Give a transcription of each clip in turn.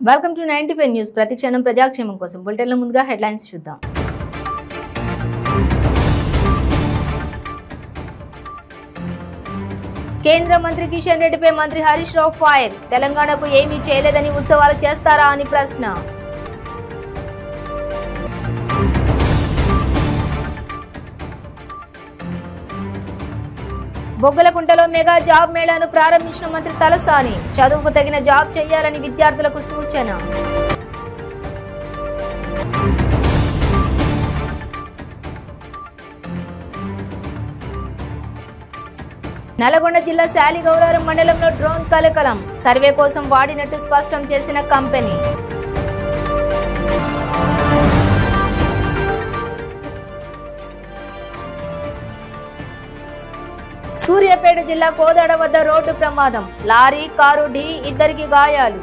Welcome to 95 news. ప్రతిక్షణం ప్రజాక్షేమం కోసం బులెటిన్ల ముందుగా హెడ్లైన్స్ చూద్దాం. కేంద్ర మంత్రి కిషన్ రెడ్డిపై మంత్రి హరీష్ రావు ఫైర్. తెలంగాణకు ఏమీ చేయలేదని ఉత్సవాలు చేస్తారా అని ప్రశ్న. బొగ్గలకుంటలో మెగా జాబ్ మేళాను ప్రారంభించిన మంత్రి తలసాని. చదువుకు తగిన జాబ్ చేయాలని విద్యార్థులకు సూచన. నల్గొండ జిల్లా శాలిగౌరారం మండలంలో డ్రోన్ కలకలం. సర్వే కోసం వాడినట్టు స్పష్టం చేసిన కంపెనీ. సూర్యాపేట జిల్లా కోదాడ వద్ద రోడ్డు ప్రమాదం. లారీ కారు ఢీ, ఇద్దరికి గాయాలు.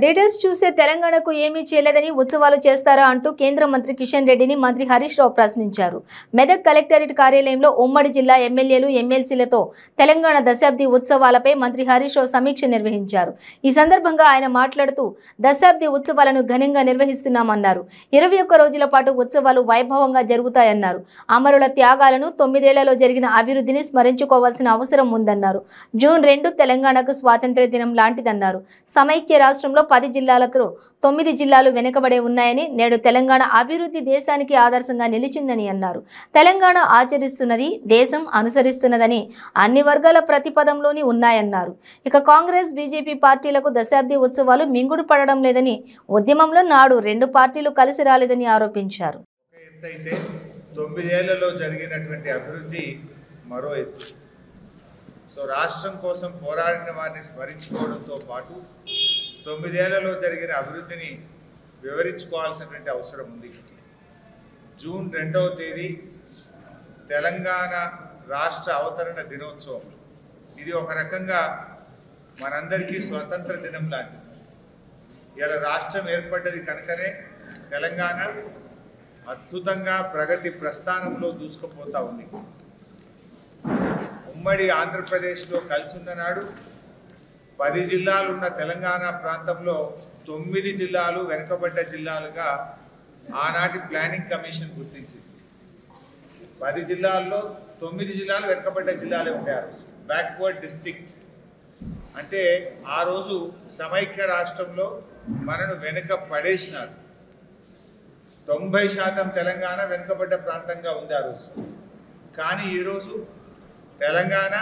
డీటెయిల్స్ చూసే తెలంగాణకు ఏమీ చేయలేదని ఉత్సవాలు చేస్తారా అంటూ కేంద్ర మంత్రి కిషన్ రెడ్డిని మంత్రి హరీష్ రావు ప్రశ్నించారు. మెదక్ కలెక్టరేట్ కార్యాలయంలో ఉమ్మడి జిల్లా ఎమ్మెల్యేలు ఎమ్మెల్సీలతో తెలంగాణ దశాబ్ది ఉత్సవాలపై మంత్రి హరీష్ రావు సమీక్ష నిర్వహించారు. ఈ సందర్భంగా ఆయన మాట్లాడుతూ దశాబ్ది ఉత్సవాలను ఘనంగా నిర్వహిస్తున్నామన్నారు. 21 రోజుల పాటు ఉత్సవాలు వైభవంగా జరుగుతాయన్నారు. అమరుల త్యాగాలను 9 ఏళ్లలో జరిగిన అభివృద్ధిని స్మరించుకోవాల్సిన అవసరం ఉందన్నారు. జూన్ 2 తెలంగాణకు స్వాతంత్ర్య దినం లాంటిదన్నారు. సమైక్య రాష్ట్రం 10 జిల్లాలకు 9 జిల్లాలు వెనుకబడే ఉన్నాయని, నేడు తెలంగాణ అభివృద్ధి దేశానికి ఆదర్శంగా నిలిచిందని అన్నారు. తెలంగాణ ఆచరిస్తున్నది దేశం అనుసరిస్తున్నదని అన్ని వర్గాల ప్రతిపదంలోని ఉన్నాయన్నారు. ఇక కాంగ్రెస్ బీజేపీ పార్టీలకు దశాబ్ది ఉత్సవాలు మింగుడు పడడం లేదని, ఉద్యమంలో నాడు 2 పార్టీలు కలిసి రాలేదని ఆరోపించారు. 9 ఏళ్లలో జరిగినటువంటి అభివృద్ధి మరో ఎత్తు. రాష్ట్రం కోసం పోరాడిన వారిని స్మరించుకోవడంతో పాటు 9 ఏళ్లలో జరిగిన అభివృద్ధిని వివరించుకోవాల్సినటువంటి అవసరం ఉంది. జూన్ 2వ తేదీ తెలంగాణ రాష్ట్ర అవతరణ దినోత్సవం. ఇది ఒక రకంగా మనందరికీ స్వతంత్ర దినం లాంటిది. ఇలా రాష్ట్రం ఏర్పడ్డది కనుకనే తెలంగాణ అద్భుతంగా ప్రగతి ప్రస్థానంలో దూసుకుపోతూ ఉంది. ఉమ్మడి ఆంధ్రప్రదేశ్లో కలిసి ఉన్న నాడు 10 జిల్లాలున్న తెలంగాణ ప్రాంతంలో 9 జిల్లాలు వెనుకబడ్డ జిల్లాలుగా ఆనాటి ప్లానింగ్ కమిషన్ గుర్తించింది. 10 జిల్లాల్లో 9 జిల్లాలు వెనుకబడ్డ జిల్లాలే ఉంటారు. బ్యాక్వర్డ్ డిస్ట్రిక్ట్ అంటే ఆ రోజు సమైక్య రాష్ట్రంలో మనను వెనుక పడేసినారు. 90% తెలంగాణ వెనుకబడ్డ ప్రాంతంగా ఉంది ఆ రోజు. కానీ ఈరోజు తెలంగాణ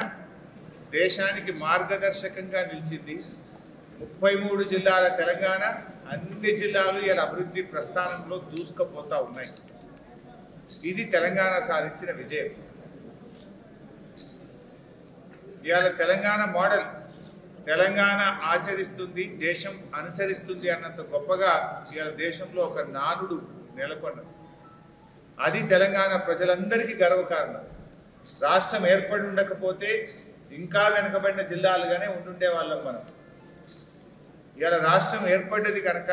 దేశానికి మార్గదర్శకంగా నిలిచింది. 33 జిల్లాల తెలంగాణ అన్ని జిల్లాలు ఇలా అభివృద్ధి ప్రస్థానంలో దూసుకుపోతూ ఉన్నాయి. ఇది తెలంగాణ సాధించిన విజయం. ఇవాళ తెలంగాణ మోడల్ తెలంగాణ ఆచరిస్తుంది, దేశం అనుసరిస్తుంది అన్నంత గొప్పగా ఇవాళ దేశంలో ఒక నానుడు నెలకొన్నది. అది తెలంగాణ ప్రజలందరికీ గర్వకారణం. రాష్ట్రం ఏర్పడి ఉండకపోతే ఇంకా వెనుకబడిన జిల్లాలుగానే ఉండుండే వాళ్ళం మనం. ఇలా రాష్ట్రం ఏర్పడ్డది కనుక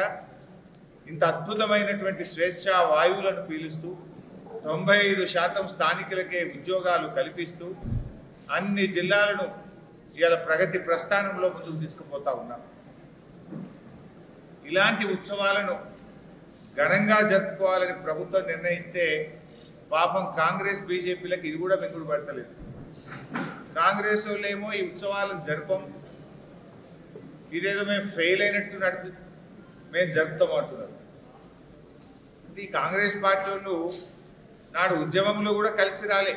ఇంత అద్భుతమైనటువంటి స్వేచ్ఛా వాయువులను పీలుస్తూ 95% స్థానికులకే ఉద్యోగాలు కల్పిస్తూ అన్ని జిల్లాలను ఇలా ప్రగతి ప్రస్థానంలో ముందుకు తీసుకుపోతా ఉన్నాం. ఇలాంటి ఉత్సవాలను ఘనంగా జరుపుకోవాలని ప్రభుత్వం నిర్ణయిస్తే పాపం కాంగ్రెస్ బీజేపీలకు ఇది కూడా మింగుడు పడతలేదు. కాంగ్రెస్ వాళ్ళేమో ఈ ఉత్సవాలను జరపం, ఇదేదో మేము ఫెయిల్ అయినట్టు మేము జరుపుతాం అంటున్నారు. ఈ కాంగ్రెస్ పార్టీ వాళ్ళు నాడు ఉద్యమంలో కూడా కలిసి రాలే.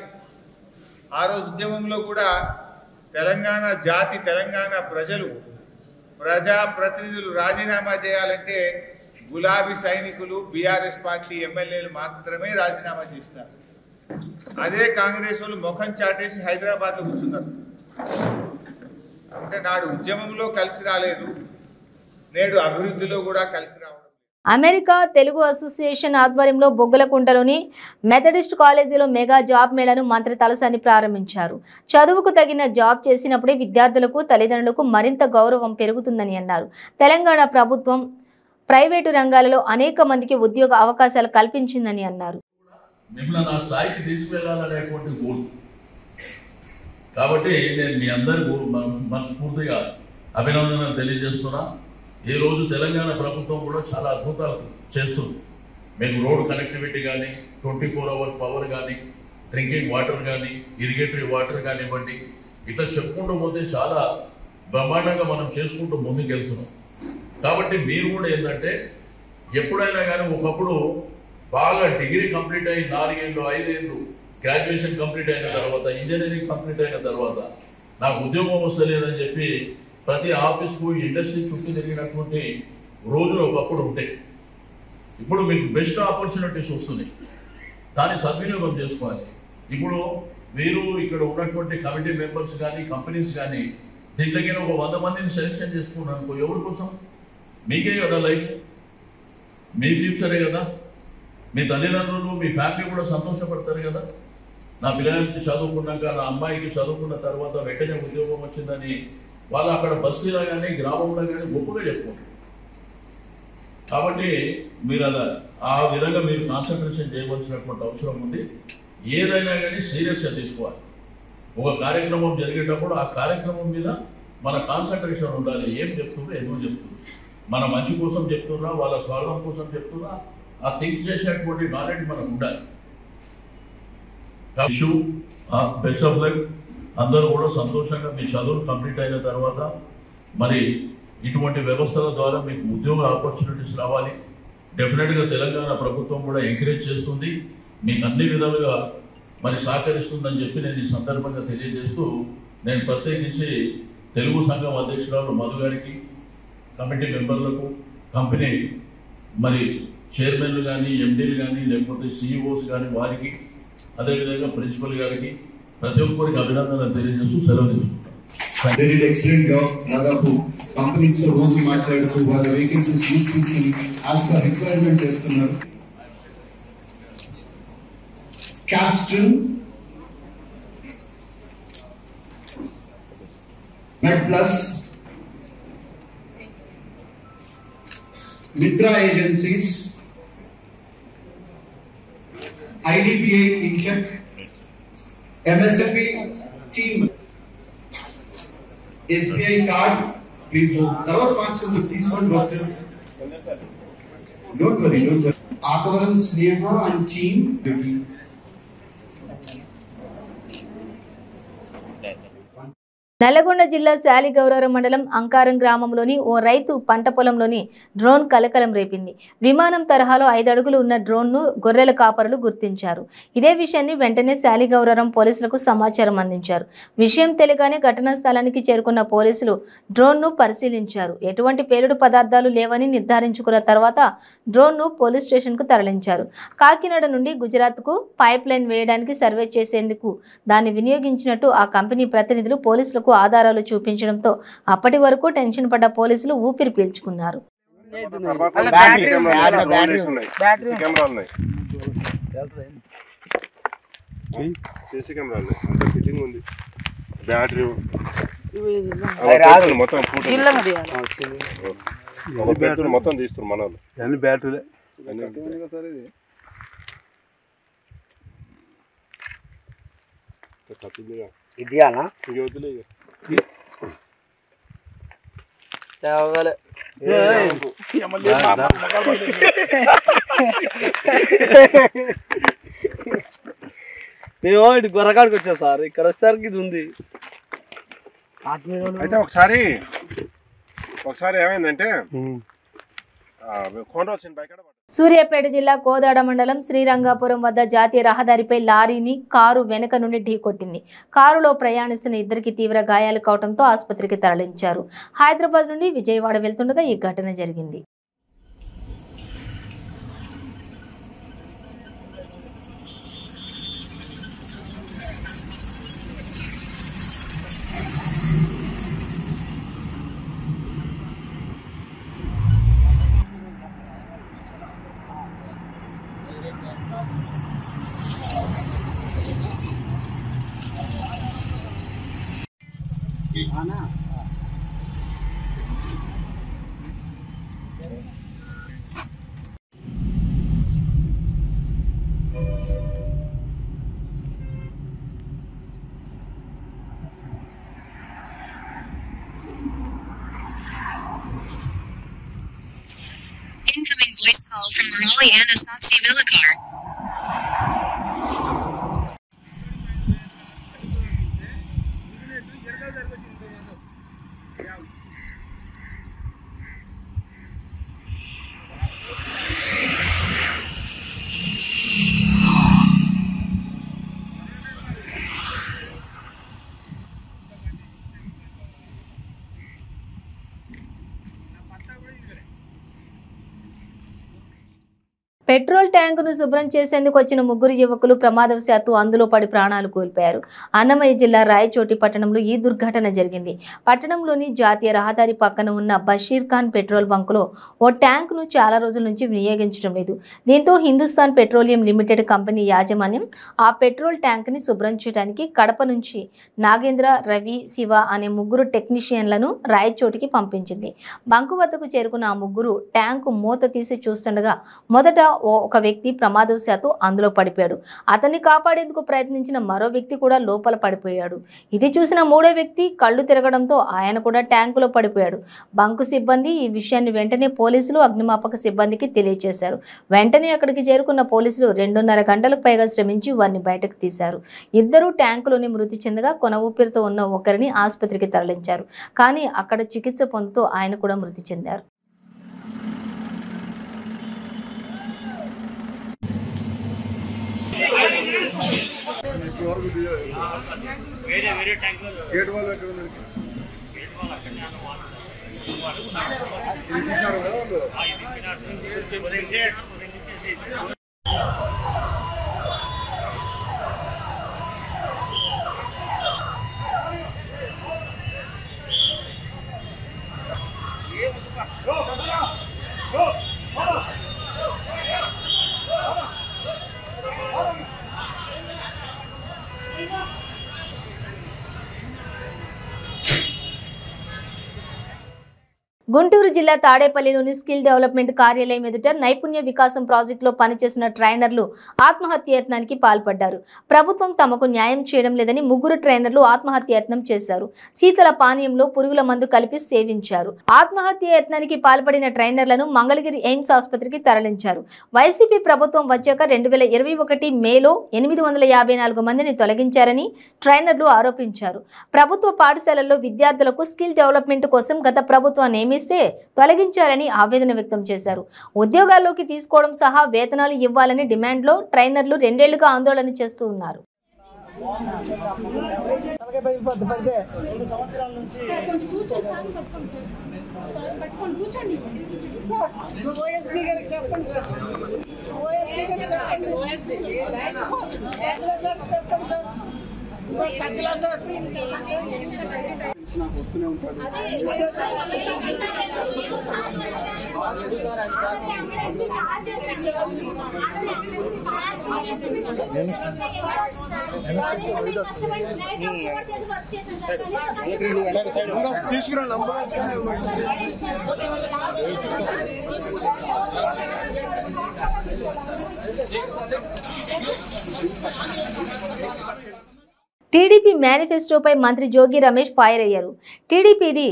ఆ రోజు ఉద్యమంలో కూడా తెలంగాణ జాతి, తెలంగాణ ప్రజలు, ప్రజాప్రతినిధులు రాజీనామా చేయాలంటే గులాబీ సైనికులు, బీఆర్ఎస్ పార్టీ ఎమ్మెల్యేలు మాత్రమే రాజీనామా చేసినారు. అదే కాంగ్రెస్ వాళ్ళు ముఖం చాటేసి హైదరాబాద్లో కూర్చున్నారు. అంటే నాడు ఉద్యమంలో కలిసి రాలేదు, నేడు అభివృద్ధిలో కూడా కలిసి రావడం. అమెరికా తెలుగు అసోసియేషన్ ఆధ్వర్యంలో బొగ్గలకుంటలోని మెథడిస్ట్ కాలేజీలో మెగా జాబ్ మేళాను మంత్రి తలసాని ప్రారంభించారు. చదువుకు తగిన జాబ్ చేసినప్పుడే విద్యార్థులకు, తల్లిదండ్రులకు మరింత గౌరవం పెరుగుతుందని అన్నారు. తెలంగాణ ప్రభుత్వం ప్రైవేటు రంగాలలో అనేక మందికి ఉద్యోగ అవకాశాలు కల్పించిందని అన్నారు. మిమ్మల్ని నా స్థాయికి తీసుకువెళ్ళాలనేటువంటి గోల్. కాబట్టి నేను మీ అందరికీ మనస్ఫూర్తిగా అభినందనలు తెలియజేస్తున్నా. ఈ రోజు తెలంగాణ ప్రభుత్వం కూడా చాలా అద్భుతాలు చేస్తుంది. మీకు రోడ్ కనెక్టివిటీ కానీ, 24 hours పవర్ కానీ, డ్రింకింగ్ వాటర్ కానీ, ఇరిగేటరీ వాటర్ కానివ్వండి, ఇట్లా చెప్పుకుంటూ పోతే చాలా బ్రహ్మాండంగా మనం చేసుకుంటూ ముందుకెళ్తున్నాం. కాబట్టి మీరు కూడా ఏంటంటే ఎప్పుడైనా కానీ ఒకప్పుడు బాగా డిగ్రీ కంప్లీట్ అయ్యి 4 ఏళ్ళు 5 ఏళ్ళు గ్రాడ్యుయేషన్ కంప్లీట్ అయిన తర్వాత, ఇంజనీరింగ్ కంప్లీట్ అయిన తర్వాత నాకు ఉద్యోగం వస్తలేదని చెప్పి ప్రతి ఆఫీస్కు ఇండస్ట్రీ చుట్టూ తిరిగినటువంటి రోజులు ఒకప్పుడు ఉంటాయి. ఇప్పుడు మీకు బెస్ట్ ఆపర్చునిటీస్ వస్తున్నాయి, దాన్ని సద్వినియోగం చేసుకోవాలి. ఇప్పుడు మీరు ఇక్కడ ఉన్నటువంటి కమిటీ మెంబర్స్ కానీ, కంపెనీస్ కానీ దీంట్లోకి ఒక 100 మందిని సెలెక్షన్ చేసుకున్నాను అనుకో, ఎవరి కోసం? మీకే కదా లైఫ్, మీ ఫ్యూచరే కదా. మీ తల్లిదండ్రులు, మీ ఫ్యామిలీ కూడా సంతోషపడతారు కదా. నా పిల్లలకి చదువుకున్నాక, నా అమ్మాయికి చదువుకున్న తర్వాత వెంటనే ఉద్యోగం వచ్చిందని వాళ్ళు అక్కడ బస్తీలో కానీ గ్రామంలో కానీ గొప్పగా చెప్పుకుంటారు. కాబట్టి మీరు అలా ఆ విధంగా మీరు కాన్సన్ట్రేషన్ చేయవలసినటువంటి అవసరం ఉంది. ఏదైనా కానీ సీరియస్గా తీసుకోవాలి. ఒక కార్యక్రమం జరిగేటప్పుడు ఆ కార్యక్రమం మీద మన కాన్సన్ట్రేషన్ ఉండాలి. ఏం చెప్తున్నా, ఎందుకు చెప్తున్నా, మన మంచి కోసం చెప్తున్నా, వాళ్ళ స్వార్థం కోసం చెప్తున్నా, ఆ థింక్ చేసేటువంటి నాలెడ్జ్ మనకు ఉండాలి. Best of luck. అందరూ కూడా సంతోషంగా మీ చదువులు కంప్లీట్ అయిన తర్వాత మరి ఇటువంటి వ్యవస్థల ద్వారా మీకు ఉద్యోగ ఆపర్చునిటీస్ రావాలి. డెఫినెట్గా తెలంగాణ ప్రభుత్వం కూడా ఎంకరేజ్ చేస్తుంది, మీకు అన్ని విధాలుగా మరి సహకరిస్తుందని చెప్పి నేను ఈ సందర్భంగా తెలియజేస్తూ, నేను ప్రత్యేకించి తెలుగు సంఘం అధ్యక్షురాలు మధు గారికి, కమిటీ మెంబర్లకు, కంపెనీ మరి చైర్మన్లు కానీ, ఎండీలు కానీ, లేకపోతే సిఇఓస్ కానీ వారికి, అదేవిధంగా ప్రిన్సిపల్ గారికి ప్రతి ఒక్కరికి అభినందనలు తెలియజేస్తూ సెలవు తీసుకుంటాం. Excellent job. దాదాపు కంపెనీస్ తో రోజు మాట్లాడుతూ వాళ్ళ వేకెన్సీస్ తీసుకుని యాజ్ పర్ రిక్వైర్మెంట్ చేస్తున్నారు. Capstan, Med Plus, Mitra agencies, IDBI in check, MSME team, SBI card, please go. Cover parts of this one was don't worry. Akavaram Sneha and team. Nalgonda జిల్లా శాలిగౌరవరం మండలం అంకారం గ్రామంలోని ఓ రైతు పంట పొలంలోని డ్రోన్ కలకలం రేపింది. విమానం తరహాలో 5 అడుగులు ఉన్న డ్రోన్ను గొర్రెల కాపరులు గుర్తించారు. ఇదే విషయాన్ని వెంటనే శాలిగౌరవరం పోలీసులకు సమాచారం అందించారు. విషయం తెలియగానే ఘటనా స్థలానికి చేరుకున్న పోలీసులు డ్రోన్ను పరిశీలించారు. ఎటువంటి పేలుడు పదార్థాలు లేవని నిర్ధారించుకున్న తర్వాత డ్రోన్ను పోలీస్ స్టేషన్కు తరలించారు. కాకినాడ నుండి గుజరాత్కు పైప్ లైన్ వేయడానికి సర్వే చేసేందుకు దాన్ని వినియోగించినట్టు ఆ కంపెనీ ప్రతినిధులు పోలీసులకు ఆధారాలు చూపించడంతో అప్పటి వరకు టెన్షన్ పడ్డ పోలీసులు ఊపిరి పీల్చుకున్నారు. మొత్తం తీస్తారు మన వాళ్ళు బ్యాటరీ ఇదియానా మేము ఇటు గొర్రకాడికి వచ్చాం సార్. ఇక్కడ వచ్చేసరికి ఇది ఉంది. అయితే ఒకసారి ఏమైందంటే సూర్యాపేట జిల్లా కోదాడ మండలం శ్రీరంగాపురం వద్ద జాతీయ రహదారిపై లారీని కారు వెనుక నుండి ఢీకొట్టింది. కారులో ప్రయాణిస్తున్న 2కి తీవ్ర గాయాలు కావడంతో ఆసుపత్రికి తరలించారు. హైదరాబాద్ నుండి విజయవాడ వెళ్తుండగా ఈ ఘటన జరిగింది. voice call from Murali Anna Saksi Villikar. Petrol ట్యాంకును శుభ్రం చేసేందుకు వచ్చిన ముగ్గురు యువకులు ప్రమాదవశాత్తు అందులో పడి ప్రాణాలు కోల్పోయారు. అన్నమయ్య జిల్లా రాయచోటి పట్టణంలో ఈ దుర్ఘటన జరిగింది. పట్టణంలోని జాతీయ రహదారి పక్కన ఉన్న బషీర్ ఖాన్ పెట్రోల్ బంకులో ఓ ట్యాంకును చాలా రోజుల నుంచి వినియోగించడం లేదు. దీంతో హిందుస్థాన్ పెట్రోలియం లిమిటెడ్ కంపెనీ యాజమాన్యం ఆ పెట్రోల్ ట్యాంకుని శుభ్రం చేయడానికి కడప నుంచి నాగేంద్ర, రవి, శివ అనే ముగ్గురు టెక్నీషియన్లను రాయచోటికి పంపించింది. బంకు వద్దకు చేరుకున్న ఆ ముగ్గురు ట్యాంకు మూత తీసి చూస్తుండగా మొదట ఒక వ్యక్తి ప్రమాదవశాత్తు అందులో పడిపోయాడు. అతన్ని కాపాడేందుకు ప్రయత్నించిన మరో వ్యక్తి కూడా లోపల పడిపోయాడు. ఇది చూసిన మూడో వ్యక్తి కళ్ళు తిరగడంతో ఆయన కూడా ట్యాంకులో పడిపోయాడు. బంకు సిబ్బంది ఈ విషయాన్ని వెంటనే పోలీసులు, అగ్నిమాపక సిబ్బందికి తెలియజేశారు. వెంటనే అక్కడికి చేరుకున్న పోలీసులు 2.5 గంటలకు పైగా శ్రమించి వారిని బయటకు తీశారు. ఇద్దరు ట్యాంకులోని మృతి చెందగా కొన ఊపిరితో ఉన్న ఒకరిని ఆసుపత్రికి తరలించారు. కానీ అక్కడ చికిత్స పొందుతూ ఆయన కూడా మృతి చెందారు. గుంటూరు జిల్లా తాడేపల్లిలోని స్కిల్ డెవలప్మెంట్ కార్యాలయం ఎదుట నైపుణ్య వికాసం ప్రాజెక్టులో పనిచేసిన ట్రైనర్లు ఆత్మహత్యాయత్నానికి పాల్పడ్డారు. ప్రభుత్వం తమకు న్యాయం చేయడం లేదని ముగ్గురు ట్రైనర్లు ఆత్మహత్యాయత్నం చేశారు. శీతల పానీయంలో పురుగుల మందు కలిపి సేవించారు. ఆత్మహత్యాయత్నానికి పాల్పడిన ట్రైనర్లను మంగళగిరి ఎయిమ్స్ ఆసుపత్రికి తరలించారు. వైసీపీ ప్రభుత్వం వచ్చాక 2021 మేలో 854 మందిని తొలగించారని ట్రైనర్లు ఆరోపించారు. ప్రభుత్వ పాఠశాలల్లో విద్యార్థులకు స్కిల్ డెవలప్మెంట్ కోసం గత ప్రభుత్వం నియమిస్తే తొలగించారని ఆవేదన వ్యక్తం చేశారు. ఉద్యోగాల్లోకి తీసుకోవడం సహా వేతనాలు ఇవ్వాలని డిమాండ్లో ట్రైనర్లు 2 ఏళ్లుగా ఆందోళన చేస్తూ ఉన్నారు. టీడీపీ మేనిఫెస్టోపై మంత్రి జోగి రమేష్ ఫైర్ అయ్యారు. టీడీపీది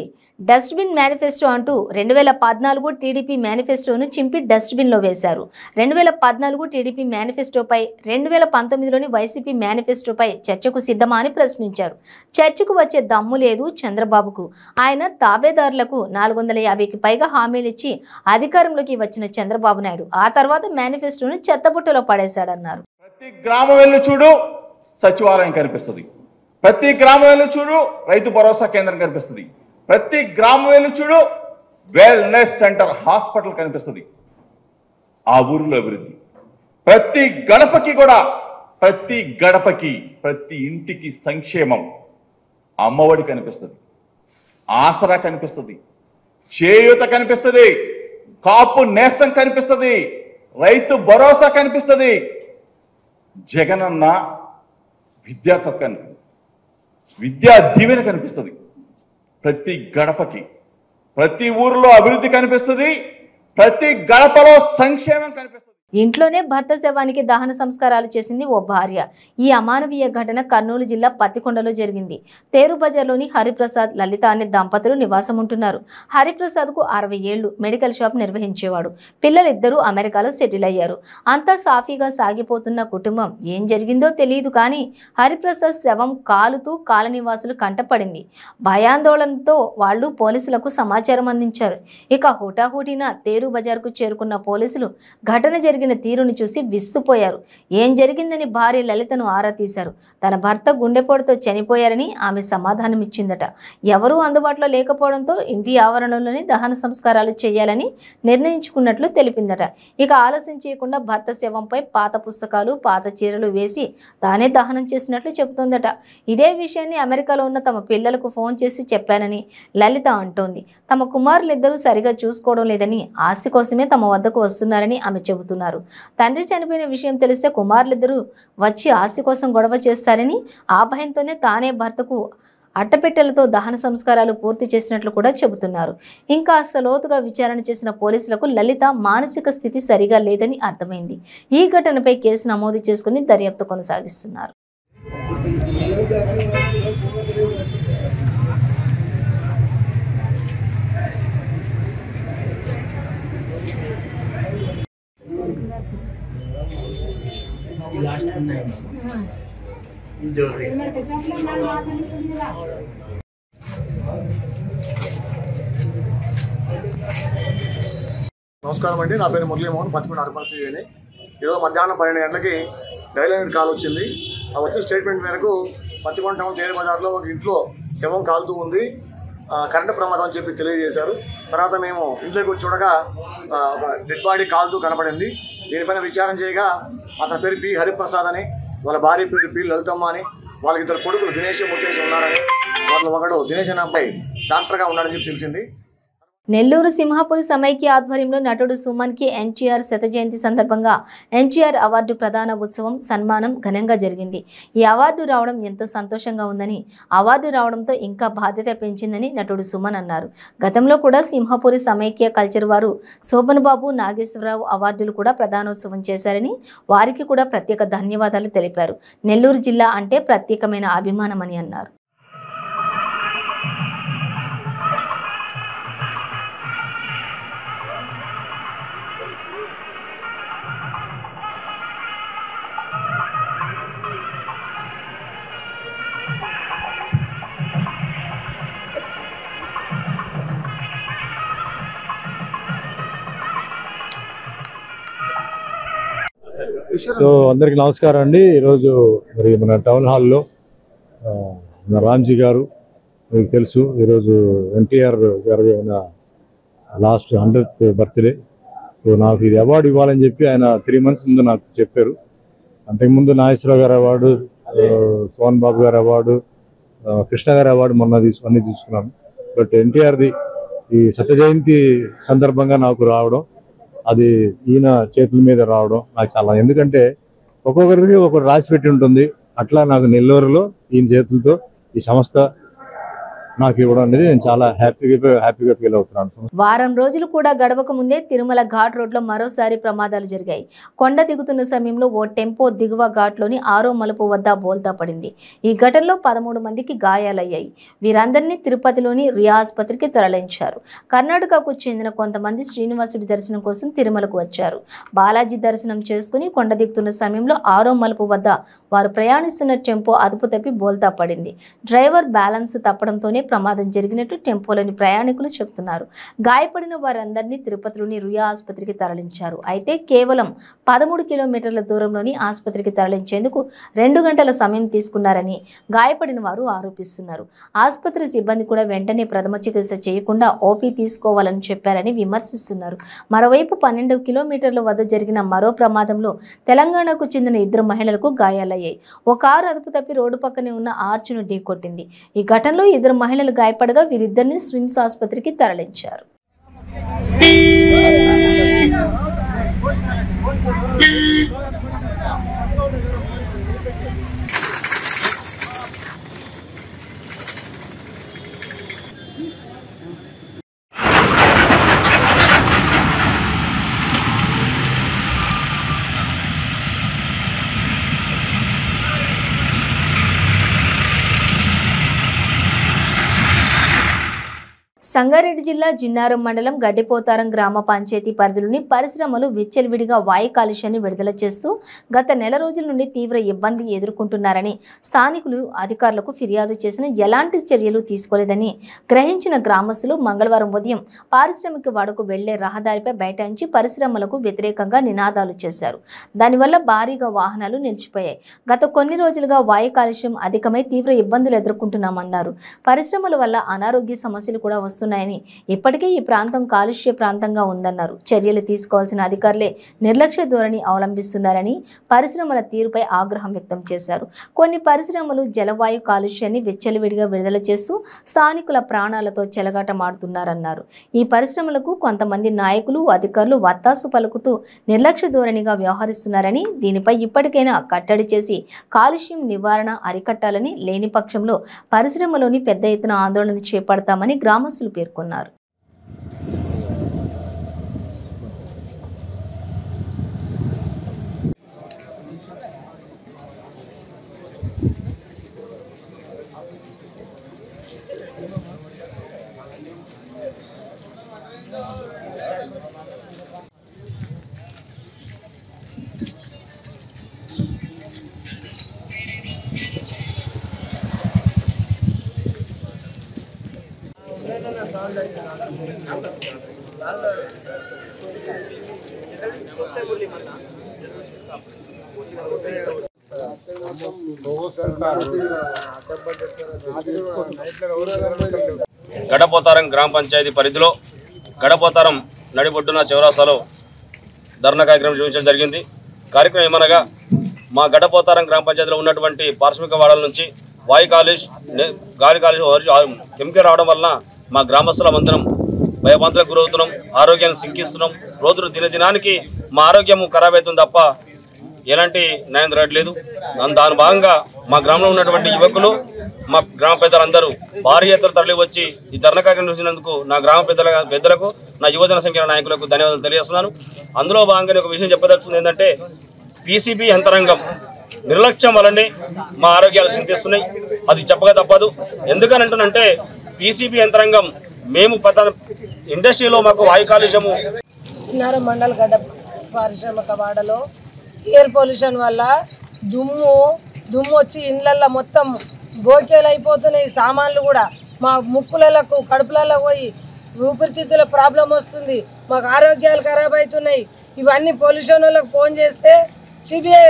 డస్ట్బిన్ మేనిఫెస్టో అంటూ 2014 టీడీపీ మేనిఫెస్టోను చింపి డస్ట్బిన్లో వేశారు. 2014 టీడీపీ మేనిఫెస్టోపై 2019లోని వైసీపీ మేనిఫెస్టోపై చర్చకు సిద్ధమా అని ప్రశ్నించారు. చర్చకు వచ్చే దమ్ము లేదు చంద్రబాబుకు. ఆయన తాబేదారులకు 450కి పైగా హామీలిచ్చి అధికారంలోకి వచ్చిన చంద్రబాబు నాయుడు ఆ తర్వాత మేనిఫెస్టోను చెత్తబుట్టలో పడేశాడన్నారు. ప్రతి గ్రామం వెళ్ళి చూడు సచివాలయం కనిపిస్తుంది, ప్రతి గ్రామం వెళ్ళి చూడు రైతు భరోసా కేంద్రం కనిపిస్తుంది, ప్రతి గ్రామం వెళ్ళి చూడు వెల్నెస్ సెంటర్ హాస్పిటల్ కనిపిస్తుంది. ఆ ఊరిలో అభివృద్ధి ప్రతి గడపకి కూడా, ప్రతి గడపకి, ప్రతి ఇంటికి సంక్షేమం, అమ్మఒడి కనిపిస్తుంది, ఆసరా కనిపిస్తుంది, చేయూత కనిపిస్తుంది, కాపు నేస్తం కనిపిస్తుంది, రైతు భరోసా కనిపిస్తుంది, జగనన్న విద్యా కక్కన్ విద్యా దీవెన కనిపిస్తుంది. ప్రతి గడపకి, ప్రతి ఊరిలో అభివృద్ధి కనిపిస్తుంది, ప్రతి గడపలో సంక్షేమం కనిపిస్తుంది. ఇంట్లోనే భర్త శవానికి దహన సంస్కారాలు చేసింది ఓ భార్య. ఈ అమానవీయ ఘటన కర్నూలు జిల్లా పత్తికొండలో జరిగింది. తేరు బజార్లోని హరిప్రసాద్, లలిత అనే దంపతులు నివాసం ఉంటున్నారు. హరిప్రసాద్కు 60 ఏళ్లు, మెడికల్ షాప్ నిర్వహించేవాడు. పిల్లలిద్దరూ అమెరికాలో సెటిల్ అయ్యారు. అంతా సాఫీగా సాగిపోతున్న కుటుంబం. ఏం జరిగిందో తెలియదు కానీ హరిప్రసాద్ శవం కాలుతూ కాలనీవాసులు కంటపడింది. భయాందోళనతో వాళ్ళు పోలీసులకు సమాచారం అందించారు. ఇక హుటాహుటిన తేరు బజార్కు చేరుకున్న పోలీసులు ఘటన జరిగిన తీరును చూసి విస్తుపోయారు. ఏం జరిగిందని భార్య లలితను ఆరా తీశారు. తన భర్త గుండెపోటుతో చనిపోయారని ఆమె సమాధానమిచ్చిందట. ఎవరూ అందుబాటులో లేకపోవడంతో ఇంటి ఆవరణలోనే దహన సంస్కారాలు చేయాలని నిర్ణయించుకున్నట్లు తెలిపిందట. ఇక ఆలస్యం చేయకుండా భర్త శవంపై పాత పుస్తకాలు, పాత చీరలు వేసి తానే దహనం చేసినట్లు చెబుతోందట. ఇదే విషయాన్ని అమెరికాలో ఉన్న తమ పిల్లలకు ఫోన్ చేసి చెప్పానని లలిత అంటోంది. తమ కుమారులిద్దరూ సరిగా చూసుకోవడం లేదని, ఆస్తి కోసమే తమ వద్దకు వస్తున్నారని ఆమె చెబుతున్నారు. తండ్రి చనిపోయిన విషయం తెలిస్తే కుమారులిద్దరూ వచ్చి ఆస్తి కోసం గొడవ చేస్తారని, ఆ భయంతోనే తానే భర్తకు అట్టపెట్టెలతో దహన సంస్కారాలు పూర్తి చేసినట్లు కూడా చెబుతున్నారు. ఇంకా లోతుగా విచారణ చేసిన పోలీసులకు లలిత మానసిక స్థితి సరిగా లేదని అర్థమైంది. ఈ ఘటనపై కేసు నమోదు చేసుకుని దర్యాప్తు కొనసాగిస్తున్నారు. నమస్కారం అండి, నా పేరు మురళీమోహన్, పత్తికొండ అర్పణశ్రీని. ఈరోజు మధ్యాహ్నం 12 గంటలకి డైల్ యూనిట్ కాల్ వచ్చింది. ఆ వచ్చిన స్టేట్మెంట్ మేరకు పత్తికొండ టౌన్ తేరు బజార్లో ఒక ఇంట్లో శవం కాలుతూ ఉంది, కరెంటు ప్రమాదం అని చెప్పి తెలియజేశారు. తర్వాత మేము ఇంట్లోకి వచ్చి చూడగా ఒక డెడ్ బాడీ కాలుతూ కనపడింది. దీనిపైన విచారణ చేయగా అతని పేరు పి హరిప్రసాద్ అని, వాళ్ళ భార్య పేరు పి లలితమ్మ అని, వాళ్ళకి 2 కొడుకులు దినేష్, ముఖేష్ ఉన్నారని, వాళ్ళ ఒకడు దినేష్ అనే అబ్బాయి డాక్టర్గా ఉన్నాడని చెప్పి తెలిసింది. నెల్లూరు సింహాపురి సమైక్య ఆధ్వర్యంలో నటుడు సుమన్కి ఎన్టీఆర్ శత జయంతి సందర్భంగా ఎన్టీఆర్ అవార్డు ప్రధాన ఉత్సవం సన్మానం ఘనంగా జరిగింది. ఈ అవార్డు రావడం ఎంతో సంతోషంగా ఉందని, అవార్డు రావడంతో ఇంకా బాధ్యత పెంచిందని నటుడు సుమన్ అన్నారు. గతంలో కూడా సింహాపురి సమైక్య కల్చర్ వారు శోభన్ బాబు, నాగేశ్వరరావు అవార్డులు కూడా ప్రధానోత్సవం చేశారని, వారికి కూడా ప్రత్యేక ధన్యవాదాలు తెలిపారు. నెల్లూరు జిల్లా అంటే ప్రత్యేకమైన అభిమానమని అన్నారు. సో అందరికి నమస్కారం అండి. ఈరోజు మరి మన టౌన్ హాల్లో మన రామ్జీ గారు, మీకు తెలుసు, ఈరోజు ఎన్టీఆర్ గారు లాస్ట్ 100th బర్త్డే. సో నాకు ఇది అవార్డు ఇవ్వాలని చెప్పి ఆయన 3 months ముందు నాకు చెప్పారు. అంతకుముందు నాగేశ్వరరావు గారు అవార్డు, సోహన్ బాబు గారు అవార్డు, కృష్ణ గారి అవార్డు మొన్న అన్ని తీసుకున్నాను. బట్ ఎన్టీఆర్ది ఈ శత జయంతి సందర్భంగా నాకు రావడం, అది ఈయన చేతుల మీద రావడం నాకు చాలా, ఎందుకంటే ఒక్కొక్కరికి ఒకరు రాసి పెట్టి ఉంటుంది. అట్లా నాకు నెల్లూరులో ఈయన చేతులతో ఈ సంస్థ నాకు ఇవ్వడం అనేది నేను చాలా హ్యాపీగా ఫీల్ అవుతున్నాను. వారం రోజులు కూడా గడవక ముందే తిరుమల ఘాట్ రోడ్లో మరోసారి ప్రమాదాలు జరిగాయి. కొండ దిగుతున్న సమయంలో ఓ టెంపో దిగువ ఘాట్లోని 6వ మలుపు వద్ద బోల్తా పడింది. ఈ ఘటనలో 13 మందికి గాయాలయ్యాయి. వీరందరినీ తిరుపతిలోని రియా ఆసుపత్రికి తరలించారు. కర్ణాటకకు చెందిన కొంతమంది శ్రీనివాసుడి దర్శనం కోసం తిరుమలకు వచ్చారు. బాలాజీ దర్శనం చేసుకుని కొండ దిగుతున్న సమయంలో 6వ మలుపు వద్ద వారు ప్రయాణిస్తున్న టెంపో అదుపు తప్పి బోల్తా పడింది. డ్రైవర్ బ్యాలెన్స్ తప్పడంతోనే ప్రమాదం జరిగినట్లు టెంపోలోని ప్రయాణికులు చెబుతున్నారు. గాయపడిన వారందరినీ తిరుపతిలోని రుయా ఆసుపత్రికి తరలించారు. అయితే కేవలం 13 కిలోమీటర్ల దూరంలోని ఆసుపత్రికి తరలించేందుకు 2 గంటల సమయం తీసుకున్నారని గాయపడిన వారు ఆరోపిస్తున్నారు. ఆసుపత్రి సిబ్బంది కూడా వెంటనే ప్రథమ చికిత్స చేయకుండా ఓపీ తీసుకోవాలని చెప్పారని విమర్శిస్తున్నారు. మరోవైపు 12 కిలోమీటర్ల వద్ద జరిగిన మరో ప్రమాదంలో తెలంగాణకు చెందిన 2 మహిళలకు గాయాలయ్యాయి. ఓ కారు అదుపు తప్పి రోడ్డు పక్కనే ఉన్న ఆర్చును ఢీకొట్టింది. ఈ ఘటనలో 2 మహిళలు గాయపడగా వీరిద్దరిని స్విమ్స్ ఆసుపత్రికి తరలించారు. సంగారెడ్డి జిల్లా జిన్నారం మండలం గడ్డిపోతారం గ్రామ పంచాయతీ పరిధిలోని పరిశ్రమలు విచ్చలవిడిగా వాయు కాలుష్యాన్ని విడుదల చేస్తూ గత నెల రోజుల నుండి తీవ్ర ఇబ్బంది ఎదుర్కొంటున్నారని స్థానికులు అధికారులకు ఫిర్యాదు చేసిన ఎలాంటి చర్యలు తీసుకోలేదని గ్రహించిన గ్రామస్తులు మంగళవారం ఉదయం పారిశ్రామిక వాడకు వెళ్లే రహదారిపై బైఠాయించి పరిశ్రమలకు వ్యతిరేకంగా నినాదాలు చేశారు. దానివల్ల భారీగా వాహనాలు నిలిచిపోయాయి. గత కొన్ని రోజులుగా వాయు కాలుష్యం అధికమై తీవ్ర ఇబ్బందులు ఎదుర్కొంటున్నామన్నారు. పరిశ్రమల వల్ల అనారోగ్య సమస్యలు కూడా వస్తున్నాయని, ఇప్పటికే ఈ ప్రాంతం కాలుష్య ప్రాంతంగా ఉందన్నారు. చర్యలు తీసుకోవాల్సిన అధికారులే నిర్లక్ష్య ధోరణి అవలంబిస్తున్నారని పరిశ్రమల తీరుపై ఆగ్రహం వ్యక్తం చేశారు. కొన్ని పరిశ్రమలు జలవాయు కాలుష్యాన్ని విచ్చలవిడిగా విడుదల చేస్తూ స్థానికుల ప్రాణాలతో చెలగాటమాడుతున్నారన్నారు. ఈ పరిశ్రమలకు కొంతమంది నాయకులు, అధికారులు వత్తాసు పలుకుతూ నిర్లక్ష్య ధోరణిగా వ్యవహరిస్తున్నారని, దీనిపై ఇప్పటికైనా కట్టడి చేసి కాలుష్యం నివారణ అరికట్టాలని, లేని పక్షంలో పరిశ్రమలోని పెద్ద ఎత్తున ఆందోళన చేపడతామని గ్రామస్తులు పేర్కొన్నారు. గడపోతారం గ్రామ పంచాయతీ పరిధిలో గడపోతారం నడిబొడ్డున చౌరాసాలో ధర్నా కార్యక్రమం నిర్వహించడం జరిగింది. కార్యక్రమం ఏమనగా మా గడపోతారం గ్రామ పంచాయతీలో ఉన్నటువంటి పారిశ్రామిక వాడల నుంచి వాయు గాలి కాలుష్యం కెమికల్ రావడం వలన మా గ్రామస్తులమందరం భయభ్రాంతులకు గురవుతున్నాం, ఆరోగ్యాన్ని సింకిస్తున్నాం. రోజులు దినదినానికి మా ఆరోగ్యం ఖరాబ్ అవుతుంది తప్ప ఎలాంటి న్యాయం జరగట్లేదు. దాని భాగంగా మా గ్రామంలో ఉన్నటువంటి యువకులు, మా గ్రామ పెద్దలందరూ భారీ ఎత్తున తరలి వచ్చి ఈ ధర్నా కార్యక్రమం నిర్వహించినందుకు నా గ్రామ పెద్దలకు, నా యువజన సంఖ్య నాయకులకు ధన్యవాదాలు తెలియజేస్తున్నాను. అందులో భాగంగా ఒక విషయం చెప్పదలుచుకుంది ఏంటంటే, పీసీబీ యంత్రాంగం నిర్లక్ష్యం వల్లనే మా ఆరోగ్యాలు చింతిస్తున్నాయి. అది చెప్పక తప్పదు. ఎందుకనంటే పీసీబీ యంత్రాంగం మేము ఇండస్ట్రీలో మాకు వాయు కాలుష్యము మండల గడ్డ పారిశ్రామిక వాడలో ఎయిర్ పొల్యూషన్ వల్ల దుమ్ము వచ్చి ఇండ్లల్లో మొత్తం బోకేలు అయిపోతున్నాయి. సామాన్లు కూడా మా ముక్కులకు కడుపులలో పోయి ఊపిరితిత్తుల ప్రాబ్లం వస్తుంది. మాకు ఆరోగ్యాలు ఖరాబ్ అవుతున్నాయి. ఇవన్నీ పొల్యూషన్ వాళ్ళకి ఫోన్ చేస్తే సిబిఐ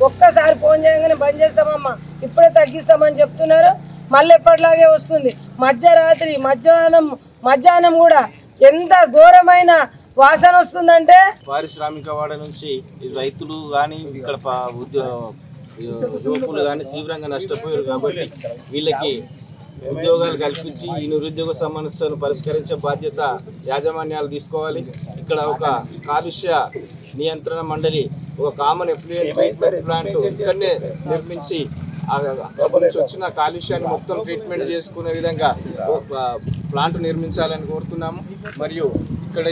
ఒక్కసారి ఫోన్ చేయగానే బంద్ చేస్తామమ్మా, ఇప్పుడే తగ్గిస్తామని చెప్తున్నారు. మళ్ళీ ఎప్పటిలాగే వస్తుంది. మధ్యరాత్రి మధ్యాహ్నం కూడా ఎంత ఘోరమైన వాసన వస్తుందంటే పారిశ్రామిక వాడ నుంచి రైతులు కానీ ఇక్కడ యువకులు కానీ తీవ్రంగా నష్టపోయారు. కాబట్టి వీళ్ళకి ఉద్యోగాలు కల్పించి ఈ నిరుద్యోగ సమస్యను పరిష్కరించే బాధ్యత యాజమాన్యాలు తీసుకోవాలి. ఇక్కడ ఒక కాలుష్య నియంత్రణ మండలి, ఒక కామన్ ఎఫ్లూయెంట్ ట్రీట్మెంట్ ప్లాంట్ ఇక్కడనే నిర్మించి అక్కడి నుంచి వచ్చిన కాలుష్యాన్ని మొత్తం ట్రీట్మెంట్ చేసుకునే విధంగా ప్లాంట్ నిర్మించాలని కోరుతున్నాము. మరియు ఇక్కడ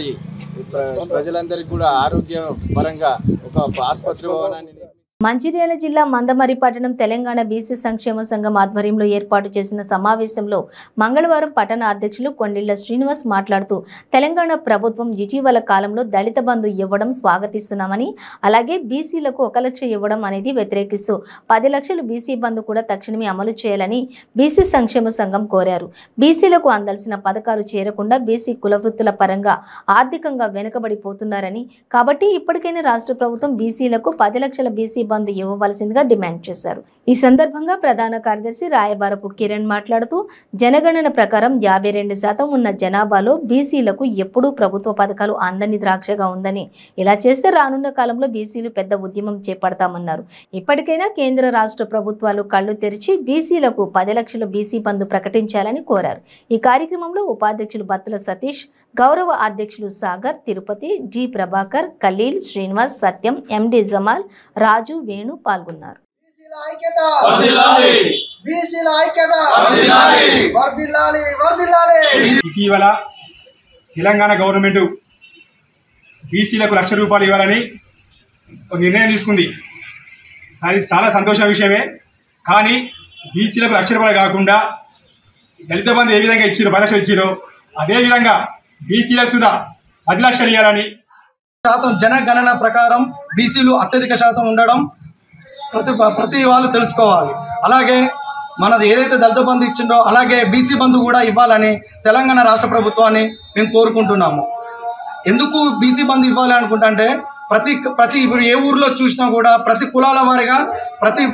ప్రజలందరికీ కూడా ఆరోగ్యపరంగా ఒక ఆసుపత్రి భవనాన్ని మంచిర్యాల జిల్లా మందమరి పట్టణం తెలంగాణ బీసీ సంక్షేమ సంఘం ఆధ్వర్యంలో ఏర్పాటు చేసిన సమావేశంలో మంగళవారం పట్టణ అధ్యక్షులు కొండిళ్ల శ్రీనివాస్ మాట్లాడుతూ, తెలంగాణ ప్రభుత్వం ఇటీవల కాలంలో దళిత బంధు ఇవ్వడం స్వాగతిస్తున్నామని, అలాగే బీసీలకు 1 లక్ష ఇవ్వడం అనేది వ్యతిరేకిస్తూ 10 లక్షలు బీసీ బంధు కూడా తక్షణమే అమలు చేయాలని బీసీ సంక్షేమ సంఘం కోరారు. బీసీలకు అందాల్సిన పథకాలు చేరకుండా బీసీ కులవృత్తుల పరంగా ఆర్థికంగా వెనుకబడిపోతున్నారని, కాబట్టి ఇప్పటికైనా రాష్ట్ర ప్రభుత్వం బీసీలకు 10 లక్షల బీసీ బంధు ఇవ్వవలసిందిగా డిమాండ్ చేశారు. ఈ సందర్భంగా ప్రధాన కార్యదర్శి రాయబారపు కిరణ్ మాట్లాడుతూ, జనగణన ప్రకారం 52% ఉన్న జనాభాలో బీసీలకు ఎప్పుడూ ప్రభుత్వ పథకాలు అందని ద్రాక్షగా ఉందని, ఇలా చేస్తే రానున్న కాలంలో బీసీలు పెద్ద ఉద్యమం చేపడతామన్నారు. ఇప్పటికైనా కేంద్ర రాష్ట్ర ప్రభుత్వాలు కళ్లు తెరిచి బీసీలకు 10 లక్షల బీసీ బంధు ప్రకటించాలని కోరారు. ఈ కార్యక్రమంలో ఉపాధ్యక్షులు బత్తుల సతీష్, గౌరవ అధ్యక్షులు సాగర్, తిరుపతి, డి ప్రభాకర్, ఖలీల్, శ్రీనివాస్, సత్యం, ఎండి జమాల్, రాజు, వేణు పాల్గొన్నారు. ఇటీవల తెలంగాణ గవర్నమెంట్ బీసీలకు 1 లక్ష రూపాయలు ఇవ్వాలని ఒక నిర్ణయం తీసుకుంది. అది చాలా సంతోషం విషయమే. కానీ బీసీలకు 1 లక్ష రూపాయలు కాకుండా దళిత బంధు ఏ విధంగా ఇచ్చారో 10 లక్షలు ఇచ్చారో అదేవిధంగా బీసీలకు సుధా 10 లక్షలు ఇవ్వాలని. శాతం జనగణన ప్రకారం బీసీలు అత్యధిక శాతం ఉండడం ప్రతి వాళ్ళు తెలుసుకోవాలి. అలాగే మనది ఏదైతే దళిత బంధు ఇచ్చిందో అలాగే బీసీ బంధు కూడా ఇవ్వాలని తెలంగాణ రాష్ట్ర ప్రభుత్వాన్ని మేము కోరుకుంటున్నాము. ఎందుకు బీసీ బంధు ఇవ్వాలి అనుకుంటే ప్రతి ఇప్పుడు ఏ ఊర్లో చూసినా కూడా ప్రతి కులాల వారిగా ప్రతి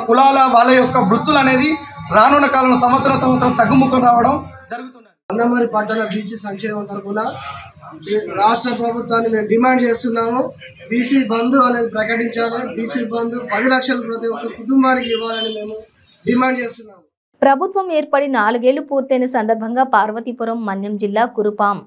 కులాల వాళ్ళ యొక్క వృత్తులు అనేది రానున్న కాలంలో సంవత్సరం తగ్గుముఖం రావడం జరుగుతుంది. అందమరి పట్టణ బీసీ సంక్షేమం తరఫున రాష్ట్ర ప్రభుత్వాన్ని మేము డిమాండ్ చేస్తున్నాము. బీసీ బంధు అనేది ప్రకటించాలి. బీసీ బంధు 10 లక్షలు ప్రతి ఒక్క కుటుంబానికి ఇవ్వాలని మేము డిమాండ్ చేస్తున్నాము. ప్రభుత్వం ఏర్పడి 4 ఏళ్లు పూర్తయిన సందర్భంగా పార్వతీపురం మన్యం జిల్లా కురుపాం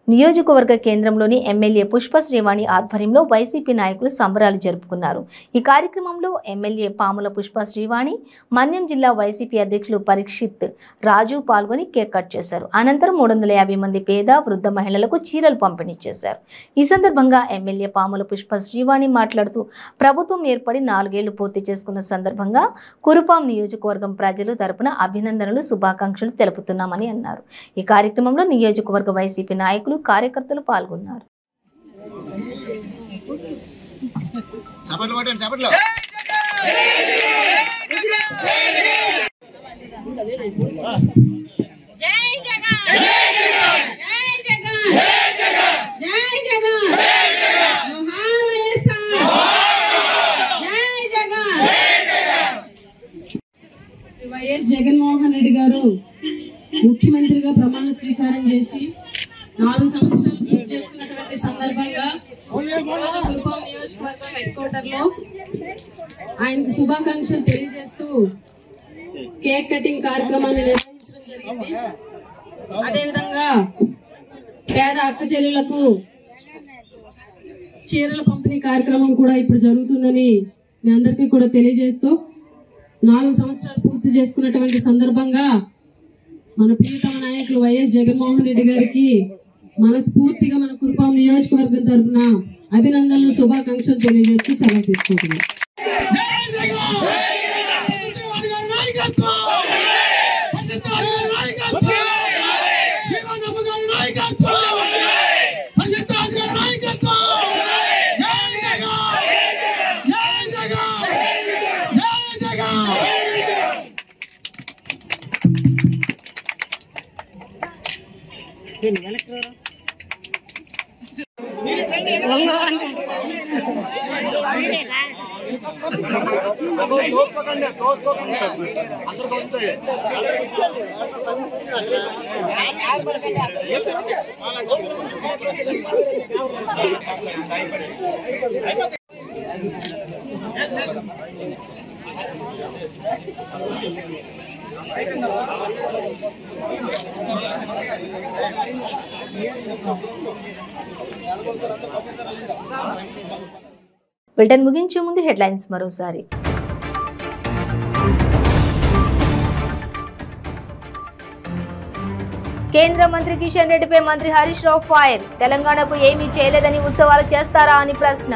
నియోజకవర్గ కేంద్రంలోని ఎమ్మెల్యే పుష్ప శ్రీవాణి ఆధ్వర్యంలో వైసీపీ నాయకులు సంబరాలు జరుపుకున్నారు. ఈ కార్యక్రమంలో ఎమ్మెల్యే పాముల పుష్ప శ్రీవాణి, మన్యం జిల్లా వైసీపీ అధ్యక్షులు పరీక్షిత్ రాజు పాల్గొని కేక్ కట్ చేశారు. అనంతరం 350 మంది పేద వృద్ధ మహిళలకు చీరలు పంపిణీ చేశారు. ఈ సందర్భంగా ఎమ్మెల్యే పాముల పుష్ప శ్రీవాణి మాట్లాడుతూ ప్రభుత్వం ఏర్పడి 4 ఏళ్లు పూర్తి చేసుకున్న సందర్భంగా కురుపాం నియోజకవర్గం ప్రజలు తరపున అభినందనలు, శుభాకాంక్షలు తెలుపుతున్నామని అన్నారు. ఈ కార్యక్రమంలో నియోజకవర్గ వైసీపీ నాయకులు, కార్యకర్తలు పాల్గొన్నారు. వైఎస్ జగన్మోహన్ రెడ్డి గారు ముఖ్యమంత్రిగా ప్రమాణ స్వీకారం చేసి 4 సంవత్సరాలు పూర్తి చేసుకున్నటువంటి సందర్భంగా కురుపాం నియోజకవర్గం హెడ్ క్వార్టర్ లో ఆయనకు శుభాకాంక్షలు తెలియజేస్తూ కేక్ కటింగ్ కార్యక్రమాన్ని నిర్వహించడం జరిగింది. అదేవిధంగా పేద అక్క చెల్లెళ్లకు చీరల పంపిణీ కార్యక్రమం కూడా ఇప్పుడు జరుగుతుందని మీ అందరికీ కూడా తెలియజేస్తూ 4 సంవత్సరాలు పూర్తి చేసుకున్నటువంటి సందర్భంగా మన ప్రియతమ నాయకులు వైఎస్ జగన్మోహన్ రెడ్డి గారికి మనస్ఫూర్తిగా మన కురుపాం నియోజకవర్గం తరఫున అభినందనలు, శుభాకాంక్షలు తెలియజేస్తూ సెలవు తీసుకుంటున్నాం. బులెటిన్ ముగించే ముందు హెడ్లైన్స్ మరోసారి. కేంద్ర మంత్రి కిషన్ రెడ్డిపై మంత్రి హరీష్ రావు ఫైర్. తెలంగాణకు ఏమీ చేయలేదని ఉత్సవాలు చేస్తారా అని ప్రశ్న.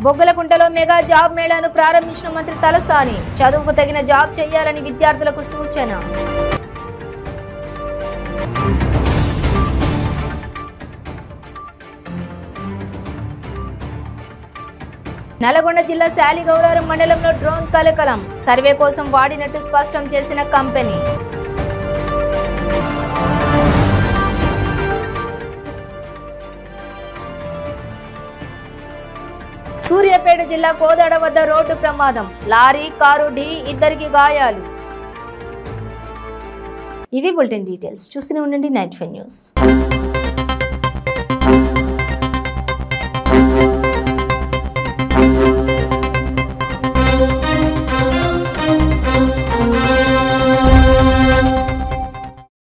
బొగ్గలకుంటలో మెగా జాబ్ మేళాను ప్రారంభించిన మంత్రి తలసాని. చదువుకు తగిన జాబ్ చేయాలని విద్యార్థులకు సూచన. నల్గొండ జిల్లా శాలిగౌరారం మండలంలో డ్రోన్ కలకలం. సర్వే కోసం వాడినట్టు స్పష్టం చేసిన కంపెనీ. సూర్యాపేట జిల్లా కోదాడ వద్ద రోడ్డు ప్రమాదం. లారీ, కారు ఢీ, 2 గాయాలు. ఇవి బులెటిన్ డీటెయిల్స్. చూస్తూనే ఉండండి 95 న్యూస్.